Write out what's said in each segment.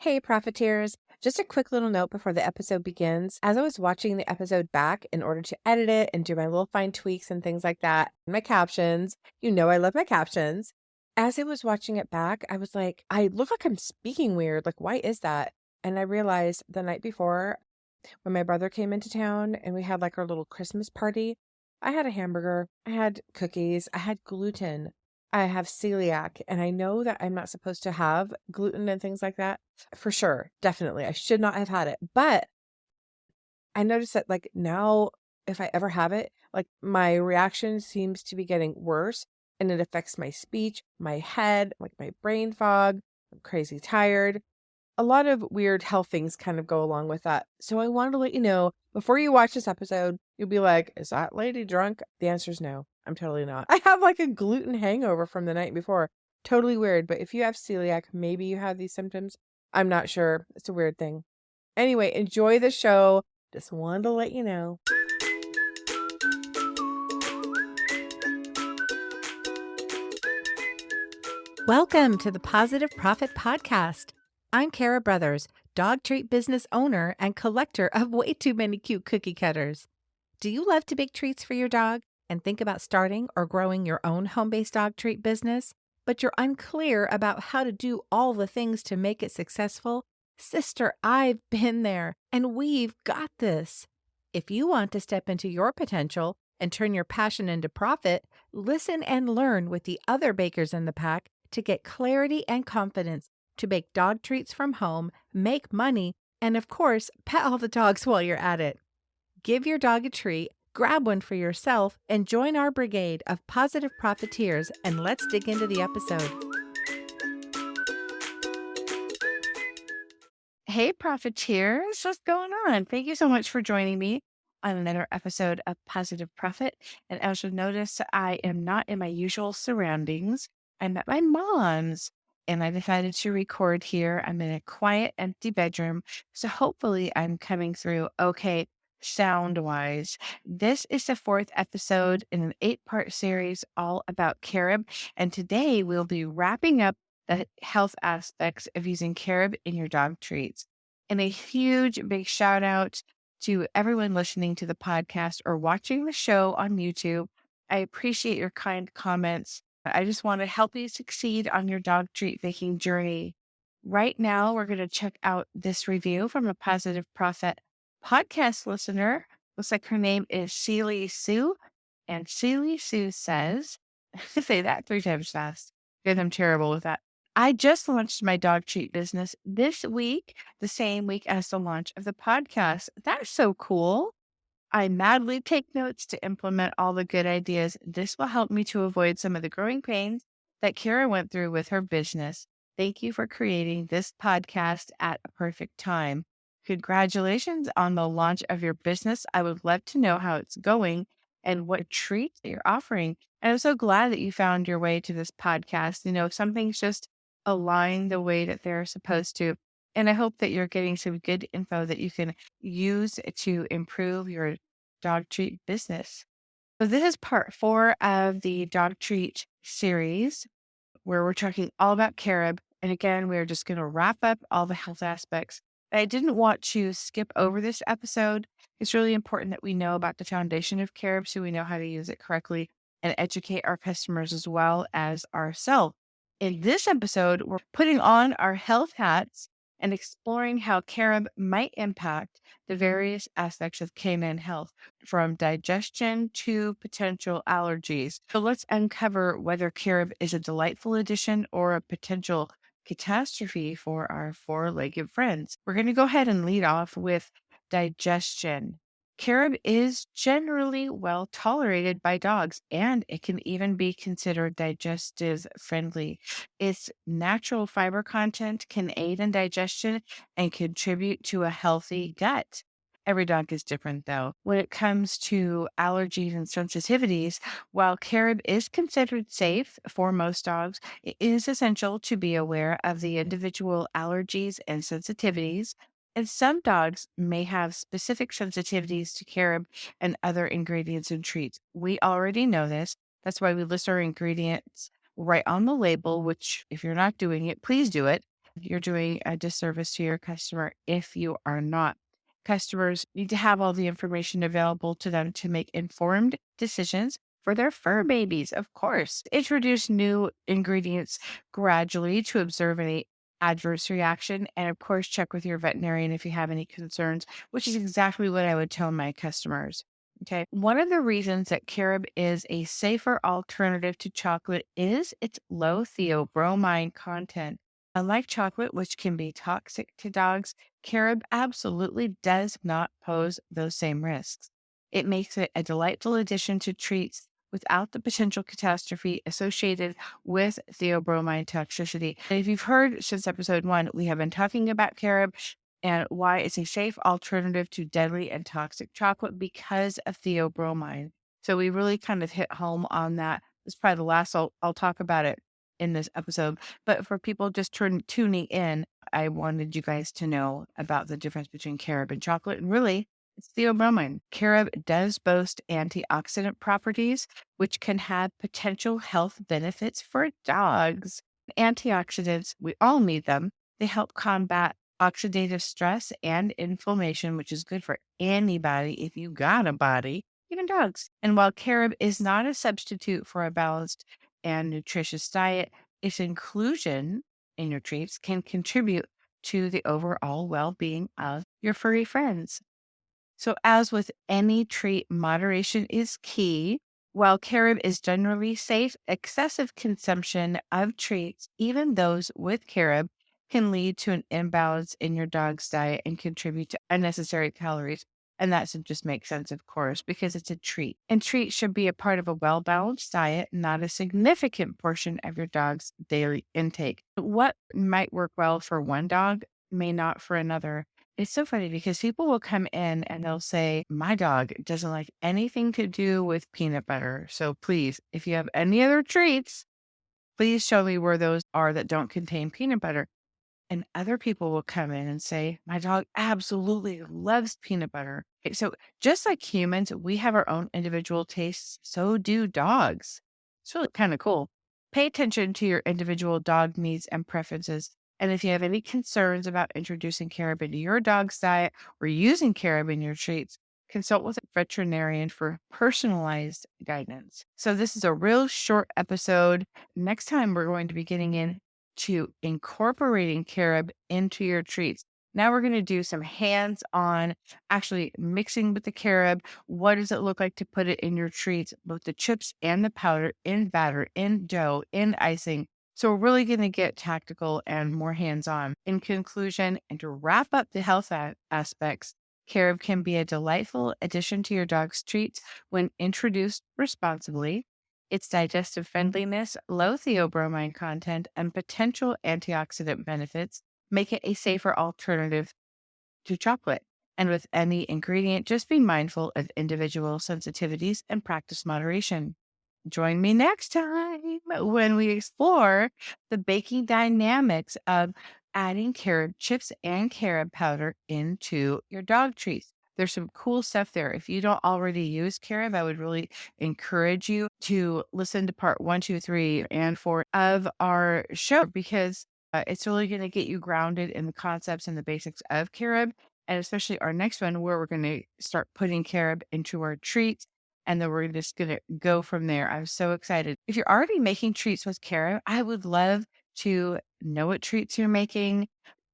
Hey, Profiteers. Just a quick little note before the episode begins. As I was watching the episode back in order to edit it and do my little fine tweaks and things like that, my captions, I love my captions. As I was watching it back, I was like, I look like I'm speaking weird. Like, why is that? And I realized the night before when my brother came into town and we had like our little Christmas party, I had a hamburger, I had cookies, I had gluten, I have celiac, and I know that I'm not supposed to have gluten and things like that. For sure, definitely. I should not have had it. But I noticed that like now, if I ever have it, like my reaction seems to be getting worse and it affects my speech, my head, like my brain fog. I'm crazy tired. A lot of weird health things kind of go along with that. So I wanted to let you know before you watch this episode, you'll be like, is that lady drunk? The answer is no. I'm totally not. I have like a gluten hangover from the night before. Totally weird. But if you have celiac, maybe you have these symptoms. I'm not sure. It's a weird thing. Anyway, enjoy the show. Just wanted to let you know. Welcome to the Positive Profit Podcast. I'm Carob Brothers, dog treat business owner and collector of way too many cute cookie cutters. Do you love to bake treats for your dog and think about starting or growing your own home-based dog treat business, but you're unclear about how to do all the things to make it successful? Sister, I've been there, and we've got this. If you want to step into your potential and turn your passion into profit, listen and learn with the other bakers in the pack to get clarity and confidence to bake dog treats from home, make money, and of course, pet all the dogs while you're at it. Give your dog a treat, grab one for yourself, and join our brigade of positive profiteers, and let's dig into the episode. Hey, Profiteers, what's going on? Thank you so much for joining me on another episode of Positive Profit. And as you'll notice, I am not in my usual surroundings. I'm at my mom's, and I decided to record here. I'm in a quiet, empty bedroom, so hopefully I'm coming through okay sound-wise. This is the fourth episode in an 8-part series all about Carob, and today we'll be wrapping up the health aspects of using Carob in your dog treats. And a huge big shout out to everyone listening to the podcast or watching the show on YouTube. I appreciate your kind comments. I just want to help you succeed on your dog treat baking journey. Right now, we're going to check out this review from a Positive Profit podcast listener. Looks like her name is Seely Sue. And Seely Sue says, say that 3 times fast because I'm terrible with that. I just launched my dog treat business this week, the same week as the launch of the podcast. That's so cool. I madly take notes to implement all the good ideas. This will help me to avoid some of the growing pains that Kara went through with her business. Thank you for creating this podcast at a perfect time. Congratulations on the launch of your business. I would love to know how it's going and what treats you're offering. And I'm so glad that you found your way to this podcast. Some things just align the way that they're supposed to. And I hope that you're getting some good info that you can use to improve your dog treat business. So this is part 4 of the dog treat series where we're talking all about Carob. And again, we're just going to wrap up all the health aspects. I didn't want to skip over this episode. It's really important that we know about the foundation of Carob so we know how to use it correctly and educate our customers as well as ourselves. In this episode, we're putting on our health hats and exploring how Carob might impact the various aspects of canine health, from digestion to potential allergies. So let's uncover whether Carob is a delightful addition or a potential catastrophe for our 4-legged friends. We're going to go ahead and lead off with digestion. Carob is generally well tolerated by dogs, and it can even be considered digestive friendly. Its natural fiber content can aid in digestion and contribute to a healthy gut. Every dog is different, though. When it comes to allergies and sensitivities, while Carob is considered safe for most dogs, it is essential to be aware of the individual allergies and sensitivities. And some dogs may have specific sensitivities to Carob and other ingredients and treats. We already know this. That's why we list our ingredients right on the label, which if you're not doing it, please do it. You're doing a disservice to your customer if you are not. Customers need to have all the information available to them to make informed decisions for their fur babies, of course. Introduce new ingredients gradually to observe any adverse reaction. And of course, check with your veterinarian if you have any concerns, which is exactly what I would tell my customers. Okay. One of the reasons that carob is a safer alternative to chocolate is its low theobromine content. Unlike chocolate, which can be toxic to dogs, carob absolutely does not pose those same risks. It makes it a delightful addition to treats without the potential catastrophe associated with theobromine toxicity. If you've heard since episode 1, we have been talking about carob and why it's a safe alternative to deadly and toxic chocolate because of theobromine. So we really kind of hit home on that. It's probably the last I'll talk about it in this episode. But for people just tuning in, I wanted you guys to know about the difference between carob and chocolate. And really, it's theobromine. Carob does boast antioxidant properties, which can have potential health benefits for dogs. Antioxidants, we all need them. They help combat oxidative stress and inflammation, which is good for anybody if you got a body, even dogs. And while carob is not a substitute for a balanced and nutritious diet, its inclusion in your treats can contribute to the overall well being of your furry friends. So, as with any treat, moderation is key. While carob is generally safe, excessive consumption of treats, even those with carob, can lead to an imbalance in your dog's diet and contribute to unnecessary calories. And that should just make sense, of course, because it's a treat. And treats should be a part of a well balanced diet, not a significant portion of your dog's daily intake. What might work well for one dog may not for another. It's so funny because people will come in and they'll say, my dog doesn't like anything to do with peanut butter. So please, if you have any other treats, please show me where those are that don't contain peanut butter. And other people will come in and say, my dog absolutely loves peanut butter. So just like humans, we have our own individual tastes. So do dogs. It's really kind of cool. Pay attention to your individual dog needs and preferences. And if you have any concerns about introducing carob into your dog's diet or using carob in your treats, consult with a veterinarian for personalized guidance. So this is a real short episode. Next time, we're going to be getting into incorporating carob into your treats. Now we're going to do some hands-on, actually mixing with the carob. What does it look like to put it in your treats, both the chips and the powder, in batter, in dough, in icing? So we're really going to get tactical and more hands-on. In conclusion, and to wrap up the health aspects, carob can be a delightful addition to your dog's treats when introduced responsibly. Its digestive friendliness, low theobromine content, and potential antioxidant benefits make it a safer alternative to chocolate. And with any ingredient, just be mindful of individual sensitivities and practice moderation. Join me next time when we explore the baking dynamics of adding carob chips and carob powder into your dog treats. There's some cool stuff there. If you don't already use carob, I would really encourage you to listen to part 1, 2, 3, and 4 of our show because it's really going to get you grounded in the concepts and the basics of carob. And especially our next one, where we're going to start putting carob into our treats. And then we're just going to go from there. I'm so excited. If you're already making treats with carob, I would love to know what treats you're making,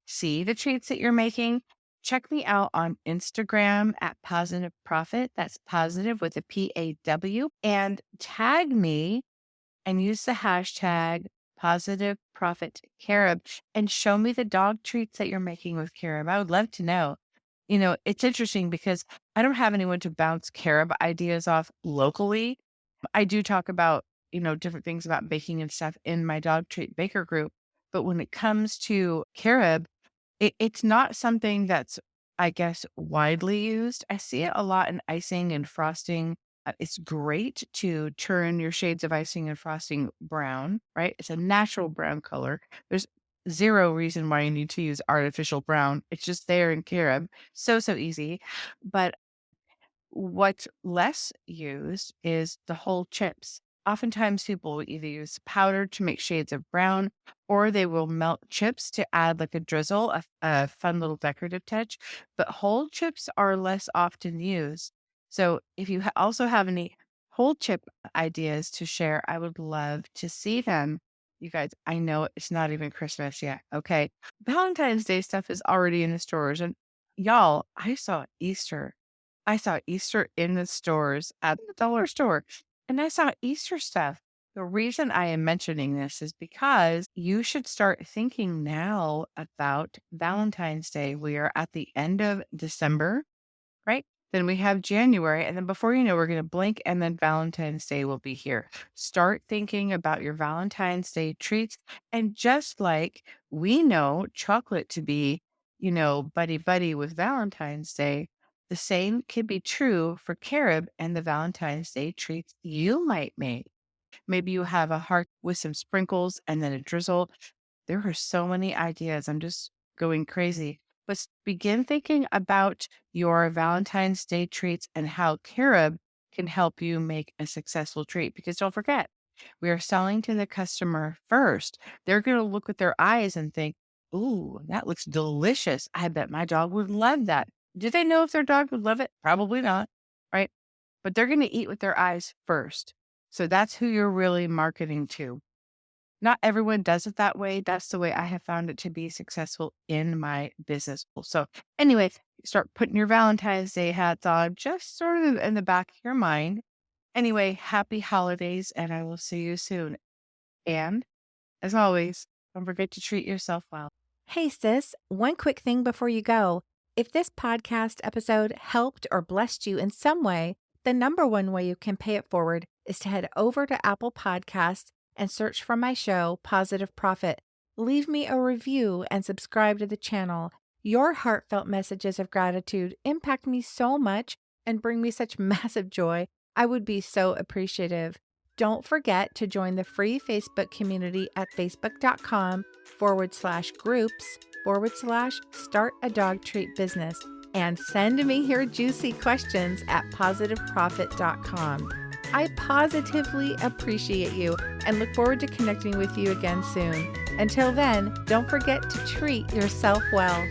see the treats that you're making. Check me out on Instagram at Pawsitive Profit. That's positive with a PAW. And tag me and use the hashtag Pawsitive Profit Carob and show me the dog treats that you're making with carob. I would love to know. It's interesting because I don't have anyone to bounce carob ideas off locally. I do talk about, different things about baking and stuff in my dog treat baker group. But when it comes to carob, it's not something that's, I guess, widely used. I see it a lot in icing and frosting. It's great to turn your shades of icing and frosting brown, right? It's a natural brown color. There's zero reason why you need to use artificial brown. It's just there in carob. So, so easy. But what's less used is the whole chips. Oftentimes, people will either use powder to make shades of brown, or they will melt chips to add like a drizzle, a fun little decorative touch. But whole chips are less often used. So, if you also have any whole chip ideas to share, I would love to see them. You guys, I know it's not even Christmas yet. Okay. Valentine's Day stuff is already in the stores. And y'all, I saw Easter in the stores at the dollar store, and I saw Easter stuff. The reason I am mentioning this is because you should start thinking now about Valentine's Day. We are at the end of December, right? Then we have January, and then before you know, we're going to blink, and then Valentine's Day will be here. Start thinking about your Valentine's Day treats. And just like we know chocolate to be, buddy buddy with Valentine's Day, the same can be true for Carob and the Valentine's Day treats you might make. Maybe you have a heart with some sprinkles and then a drizzle. There are so many ideas. I'm just going crazy. But begin thinking about your Valentine's Day treats and how Carob can help you make a successful treat. Because don't forget, we are selling to the customer first. They're going to look with their eyes and think, "Ooh, that looks delicious. I bet my dog would love that." Do they know if their dog would love it? Probably not, right? But they're going to eat with their eyes first. So that's who you're really marketing to. Not everyone does it that way. That's the way I have found it to be successful in my business. So anyway, start putting your Valentine's Day hats on, just sort of in the back of your mind. Anyway, happy holidays, and I will see you soon. And as always, don't forget to treat yourself well. Hey, sis, one quick thing before you go. If this podcast episode helped or blessed you in some way, the number one way you can pay it forward is to head over to Apple Podcasts and search for my show, Pawsitive Profit. Leave me a review and subscribe to the channel. Your heartfelt messages of gratitude impact me so much and bring me such massive joy. I would be so appreciative. Don't forget to join the free Facebook community at facebook.com/groups/start a dog treat business and send me your juicy questions at positiveprofit.com. I positively appreciate you and look forward to connecting with you again soon. Until then, don't forget to treat yourself well.